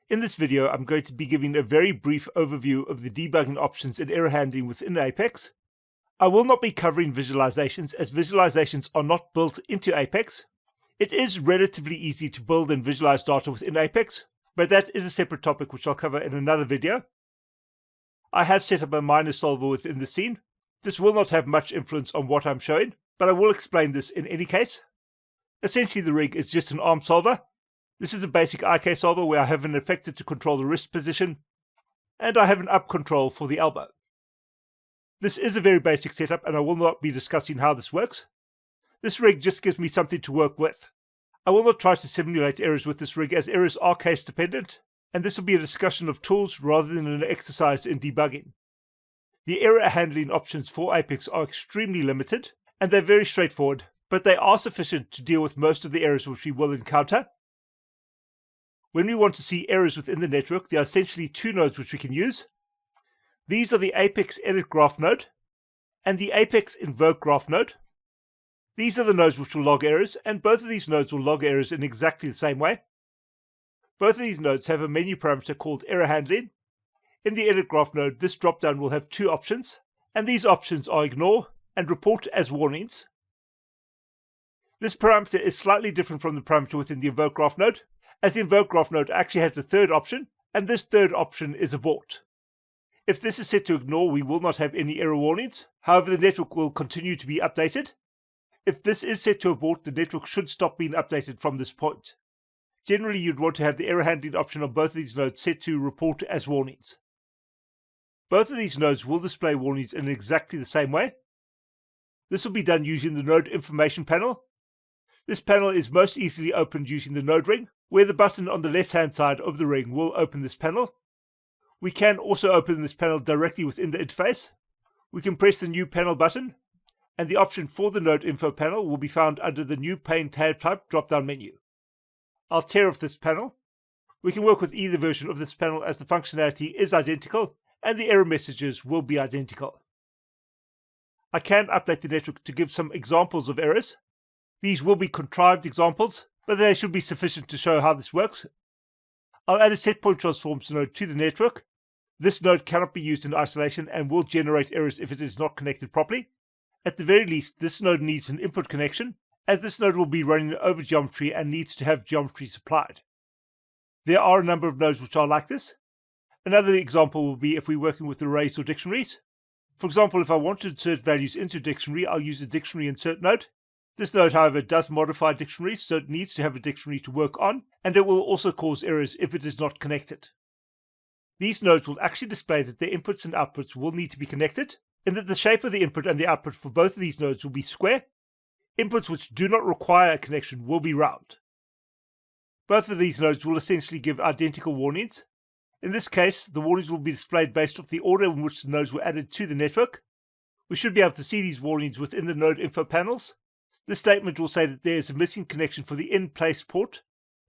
In this video, I'm going to be giving a very brief overview of the debugging options and error handling within Apex. I will not be covering visualizations, as visualizations are not built into Apex. It is relatively easy to build and visualize data within Apex, but that is a separate topic which I'll cover in another video. I have set up a minor solver within the scene. This will not have much influence on what I'm showing, but I will explain this in any case. Essentially, the rig is just an ARM solver. This is a basic IK solver where I have an effector to control the wrist position, and I have an up control for the elbow. This is a very basic setup, and I will not be discussing how this works. This rig just gives me something to work with. I will not try to simulate errors with this rig, as errors are case dependent, and this will be a discussion of tools rather than an exercise in debugging. The error handling options for Apex are extremely limited, and they're very straightforward, but they are sufficient to deal with most of the errors which we will encounter. When we want to see errors within the network, there are essentially two nodes which we can use. These are the Apex Edit Graph node and the Apex Invoke Graph node. These are the nodes which will log errors, and both of these nodes will log errors in exactly the same way. Both of these nodes have a menu parameter called Error Handling. In the Edit Graph node, this dropdown will have two options, and these options are Ignore and Report as Warnings. This parameter is slightly different from the parameter within the Invoke Graph node, as the Invoke Graph node actually has a third option, and this third option is Abort. If this is set to Ignore, we will not have any error warnings. However, the network will continue to be updated. If this is set to Abort, the network should stop being updated from this point. Generally, you'd want to have the error handling option on both of these nodes set to Report as Warnings. Both of these nodes will display warnings in exactly the same way. This will be done using the Node Information panel. This panel is most easily opened using the node ring, where the button on the left-hand side of the ring will open this panel. We can also open this panel directly within the interface. We can press the New Panel button, and the option for the Node Info panel will be found under the New Pane tab type drop-down menu. I'll tear off this panel. We can work with either version of this panel, as the functionality is identical, and the error messages will be identical. I can update the network to give some examples of errors. These will be contrived examples, but they should be sufficient to show how this works. I'll add a setpoint transforms node to the network. This node cannot be used in isolation and will generate errors if it is not connected properly. At the very least, this node needs an input connection, as this node will be running over geometry and needs to have geometry supplied. There are a number of nodes which are like this. Another example will be if we're working with arrays or dictionaries. For example, if I want to insert values into a dictionary, I'll use a dictionary insert node. This node, however, does modify dictionaries, so it needs to have a dictionary to work on, and it will also cause errors if it is not connected. These nodes will actually display that their inputs and outputs will need to be connected, and that the shape of the input and the output for both of these nodes will be square. Inputs which do not require a connection will be round. Both of these nodes will essentially give identical warnings. In this case, the warnings will be displayed based off the order in which the nodes were added to the network. We should be able to see these warnings within the node info panels. This statement will say that there is a missing connection for the in-place port.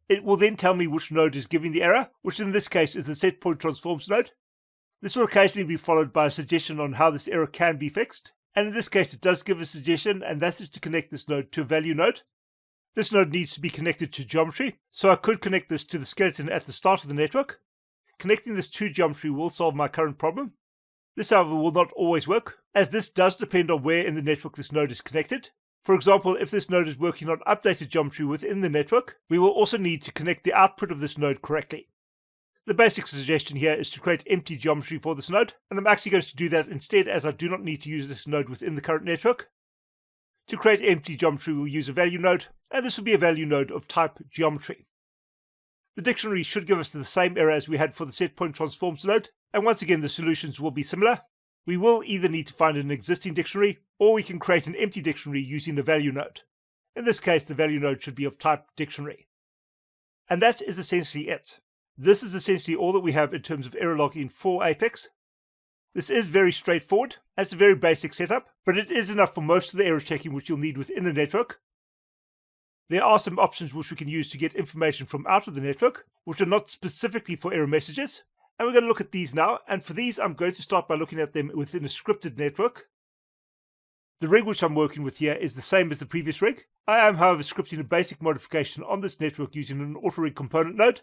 It will then tell me which node is giving the error, which in this case is the setpoint transforms node. This will occasionally be followed by a suggestion on how this error can be fixed, and in this case it does give a suggestion, and that is to connect this node to a value node. This node needs to be connected to geometry, so I could connect this to the skeleton at the start of the network. Connecting this to geometry will solve my current problem. This, however, will not always work, as this does depend on where in the network this node is connected. For example, if this node is working on updated geometry within the network, we will also need to connect the output of this node correctly. The basic suggestion here is to create empty geometry for this node, and I'm actually going to do that instead, as I do not need to use this node within the current network. To create empty geometry, we'll use a value node, and this will be a value node of type geometry. The dictionary should give us the same error as we had for the setpoint transforms node, and once again the solutions will be similar. We will either need to find an existing dictionary, or we can create an empty dictionary using the value node. In this case, the value node should be of type dictionary. And that is essentially it. This is essentially all that we have in terms of error logging for Apex. This is very straightforward, and it's a very basic setup, but it is enough for most of the error checking which you'll need within the network. There are some options which we can use to get information from out of the network, which are not specifically for error messages. And we're going to look at these now, and for these I'm going to start by looking at them within a scripted network. The rig which I'm working with here is the same as the previous rig. I am, however, scripting a basic modification on this network using an autorig component node.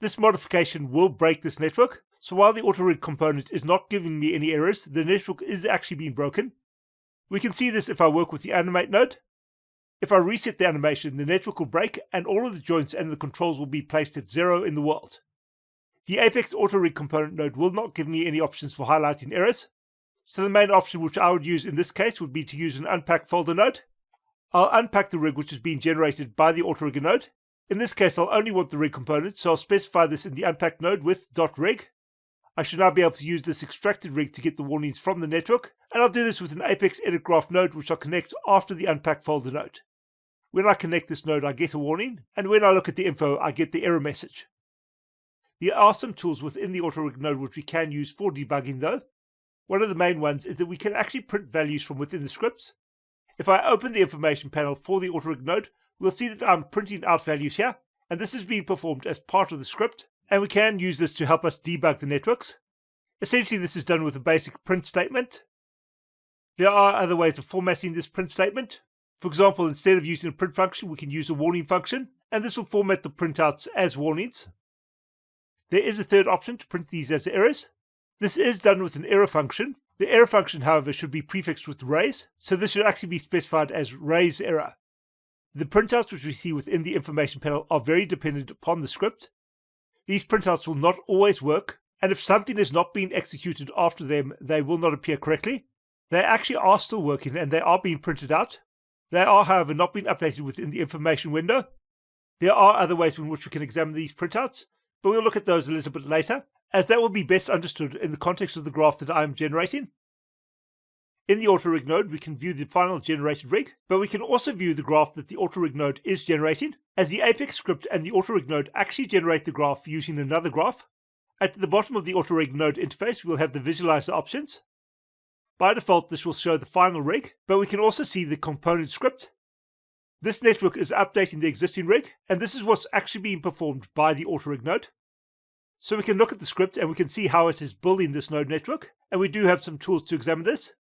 This modification will break this network, so while the AutoRig component is not giving me any errors, the network is actually being broken. We can see this if I work with the animate node. If I reset the animation, the network will break and all of the joints and the controls will be placed at 0 in the world. The Apex AutoRig component node will not give me any options for highlighting errors, so the main option which I would use in this case would be to use an unpack folder node. I'll unpack the rig which is being generated by the AutoRigger node. In this case, I'll only want the rig component, so I'll specify this in the unpack node with .rig. I should now be able to use this extracted rig to get the warnings from the network, and I'll do this with an Apex edit graph node which I'll connect after the unpack folder node. When I connect this node, I get a warning, and when I look at the info, I get the error message. There are some tools within the AutoRig node which we can use for debugging though. One of the main ones is that we can actually print values from within the scripts. If I open the information panel for the AutoRig node, we'll see that I'm printing out values here, and this is being performed as part of the script, and we can use this to help us debug the networks. Essentially, this is done with a basic print statement. There are other ways of formatting this print statement. For example, instead of using a print function, we can use a warning function, and this will format the printouts as warnings. There is a third option to print these as errors. This is done with an error function. The error function, however, should be prefixed with raise, so this should actually be specified as raise error. The printouts which we see within the information panel are very dependent upon the script. These printouts will not always work, and if something is not being executed after them, they will not appear correctly. They actually are still working and they are being printed out. They are, however, not being updated within the information window. There are other ways in which we can examine these printouts, but we'll look at those a little bit later, as that will be best understood in the context of the graph that I am generating. In the AutoRig node, we can view the final generated rig, but we can also view the graph that the AutoRig node is generating, as the Apex script and the AutoRig node actually generate the graph using another graph. At the bottom of the AutoRig node interface, we'll have the visualizer options. By default, this will show the final rig, but we can also see the component script. This network is updating the existing rig, and this is what's actually being performed by the AutoRig node. So we can look at the script and we can see how it is building this node network, and we do have some tools to examine this.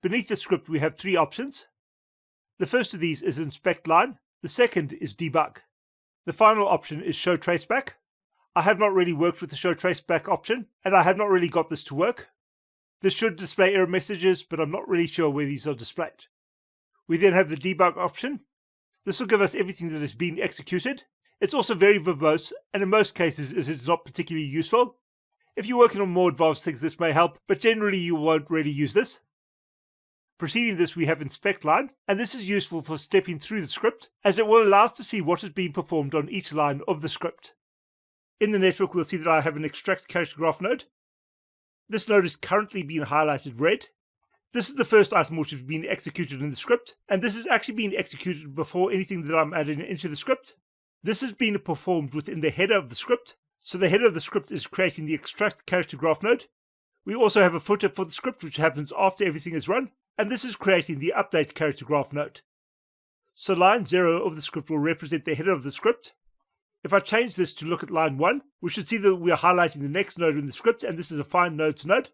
Beneath the script, we have three options. The first of these is inspect line, the second is debug. The final option is show traceback. I have not really worked with the show traceback option, and I have not really got this to work. This should display error messages, but I'm not really sure where these are displayed. We then have the debug option. This will give us everything that is being executed. It's also very verbose, and in most cases it is not particularly useful. If you're working on more advanced things, this may help, but generally you won't really use this. Preceding this, we have inspect line, and this is useful for stepping through the script, as it will allow us to see what is being performed on each line of the script. In the network, we'll see that I have an extract character graph node. This node is currently being highlighted red. This is the first item which is being executed in the script, and this is actually being executed before anything that I'm adding into the script. This is being performed within the header of the script, so the header of the script is creating the extract character graph node. We also have a footer for the script which happens after everything is run, and this is creating the update character graph node. So line 0 of the script will represent the header of the script. If I change this to look at line 1, we should see that we are highlighting the next node in the script, and this is a find nodes node.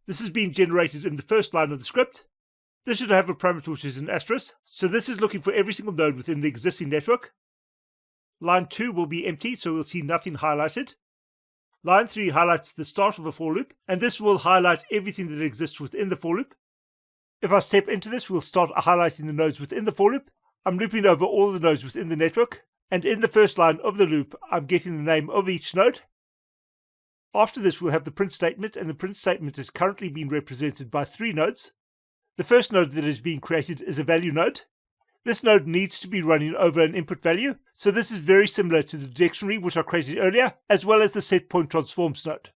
This is being generated in the first line of the script. This should have a parameter which is an asterisk, so this is looking for every single node within the existing network. Line 2 will be empty, so we'll see nothing highlighted. Line 3 highlights the start of a for loop, and this will highlight everything that exists within the for loop. If I step into this, we'll start highlighting the nodes within the for loop. I'm looping over all the nodes within the network, and in the first line of the loop, I'm getting the name of each node. After this, we'll have the print statement, and the print statement is currently being represented by 3 nodes. The first node that is being created is a value node. This node needs to be running over an input value, so this is very similar to the dictionary which I created earlier, as well as the setPoint transforms node.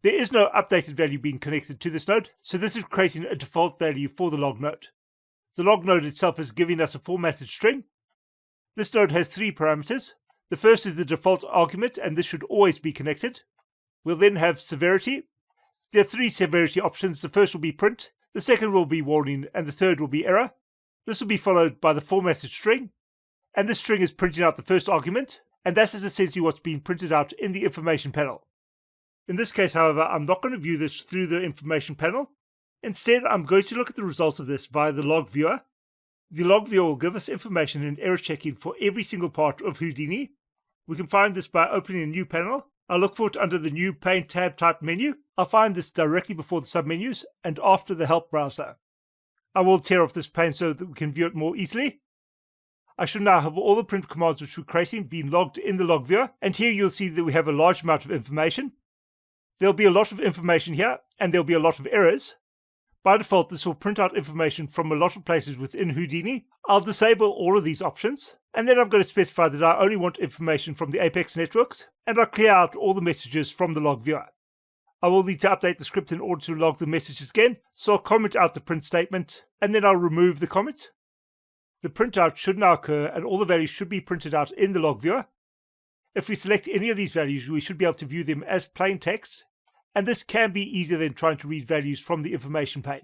There is no updated value being connected to this node, so this is creating a default value for the log node. The log node itself is giving us a formatted string. This node has 3 parameters. The first is the default argument, and this should always be connected. We'll then have severity. There are 3 severity options. The first will be print, the second will be warning, and the third will be error. This will be followed by the formatted string, and this string is printing out the first argument, and that is essentially what's being printed out in the information panel. In this case, however, I'm not going to view this through the information panel. Instead, I'm going to look at the results of this via the log viewer. The log viewer will give us information and error checking for every single part of Houdini. We can find this by opening a new panel. I'll look for it under the new Pane tab type menu. I'll find this directly before the submenus and after the help browser. I will tear off this pane so that we can view it more easily. I should now have all the print commands which we're creating being logged in the log viewer, and here you'll see that we have a large amount of information. There'll be a lot of information here, and there'll be a lot of errors. By default, this will print out information from a lot of places within Houdini. I'll disable all of these options, and then I'm going to specify that I only want information from the Apex networks, and I'll clear out all the messages from the log viewer. I will need to update the script in order to log the messages again, so I'll comment out the print statement, and then I'll remove the comment. The printout should now occur, and all the values should be printed out in the log viewer. If we select any of these values, we should be able to view them as plain text, and this can be easier than trying to read values from the information pane.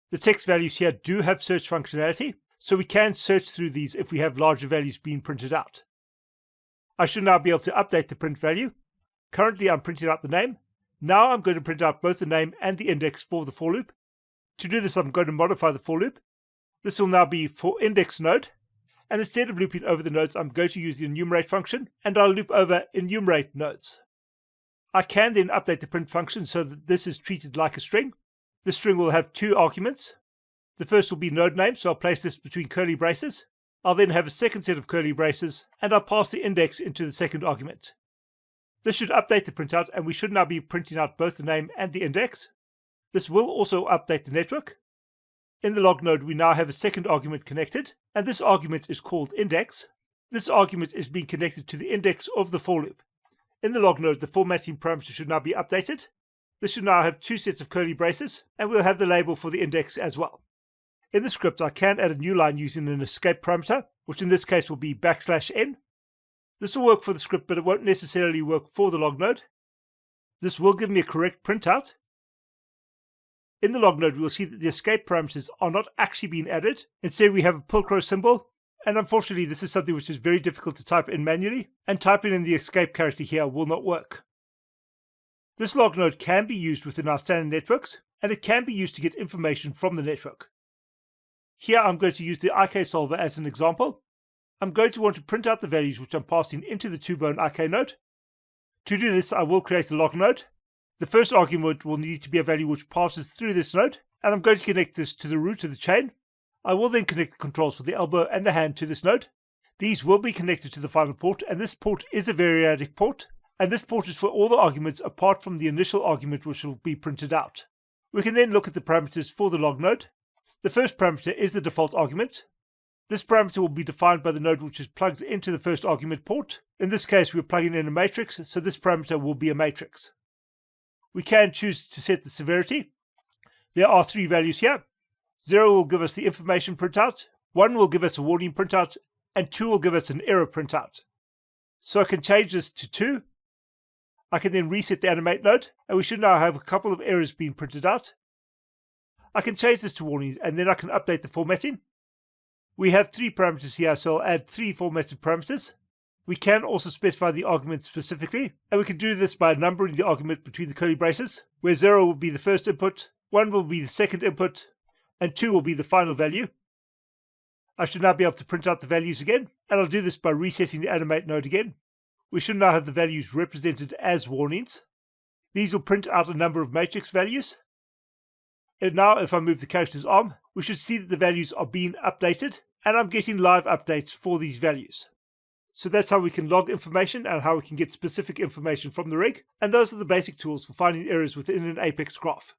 The text values here do have search functionality, so we can search through these if we have larger values being printed out. I should now be able to update the print value. Currently I'm printing out the name. Now I'm going to print out both the name and the index for the for loop. To do this, I'm going to modify the for loop. This will now be for index node, and instead of looping over the nodes, I'm going to use the enumerate function, and I'll loop over enumerate nodes. I can then update the print function so that this is treated like a string. The string will have two arguments. The first will be node name, so I'll place this between curly braces. I'll then have a second set of curly braces, and I'll pass the index into the second argument. This should update the printout, and we should now be printing out both the name and the index. This will also update the network. In the log node, we now have a second argument connected, and this argument is called index. This argument is being connected to the index of the for loop. In the log node, the formatting parameter should now be updated. This should now have two sets of curly braces, and we'll have the label for the index as well. In the script, I can add a new line using an escape parameter, which in this case will be \n. This will work for the script, but it won't necessarily work for the log node. This will give me a correct printout. In the log node, we will see that the escape parameters are not actually being added. Instead, we have a Pilcrow symbol, and unfortunately, this is something which is very difficult to type in manually, and typing in the escape character here will not work. This log node can be used within our standard networks, and it can be used to get information from the network. Here, I'm going to use the IK solver as an example. I'm going to want to print out the values which I'm passing into the 2bone IK node. To do this, I will create a log node. The first argument will need to be a value which passes through this node, and I'm going to connect this to the root of the chain. I will then connect the controls for the elbow and the hand to this node. These will be connected to the final port, and this port is a variadic port, and this port is for all the arguments apart from the initial argument which will be printed out. We can then look at the parameters for the log node. The first parameter is the default argument. This parameter will be defined by the node which is plugged into the first argument port. In this case, we're plugging in a matrix, so this parameter will be a matrix. We can choose to set the severity. There are three values here. 0 will give us the information printout, 1 will give us a warning printout, and 2 will give us an error printout. So I can change this to 2. I can then reset the animate node, and we should now have a couple of errors being printed out. I can change this to warnings, and then I can update the formatting. We have three parameters here, so I'll add three formatted parameters. We can also specify the argument specifically, and we can do this by numbering the argument between the curly braces, where 0 will be the first input, 1 will be the second input, and 2 will be the final value. I should now be able to print out the values again, and I'll do this by resetting the animate node again. We should now have the values represented as warnings. These will print out a number of matrix values. And now if I move the character's arm, we should see that the values are being updated, and I'm getting live updates for these values. So that's how we can log information and how we can get specific information from the rig, and those are the basic tools for finding errors within an Apex graph.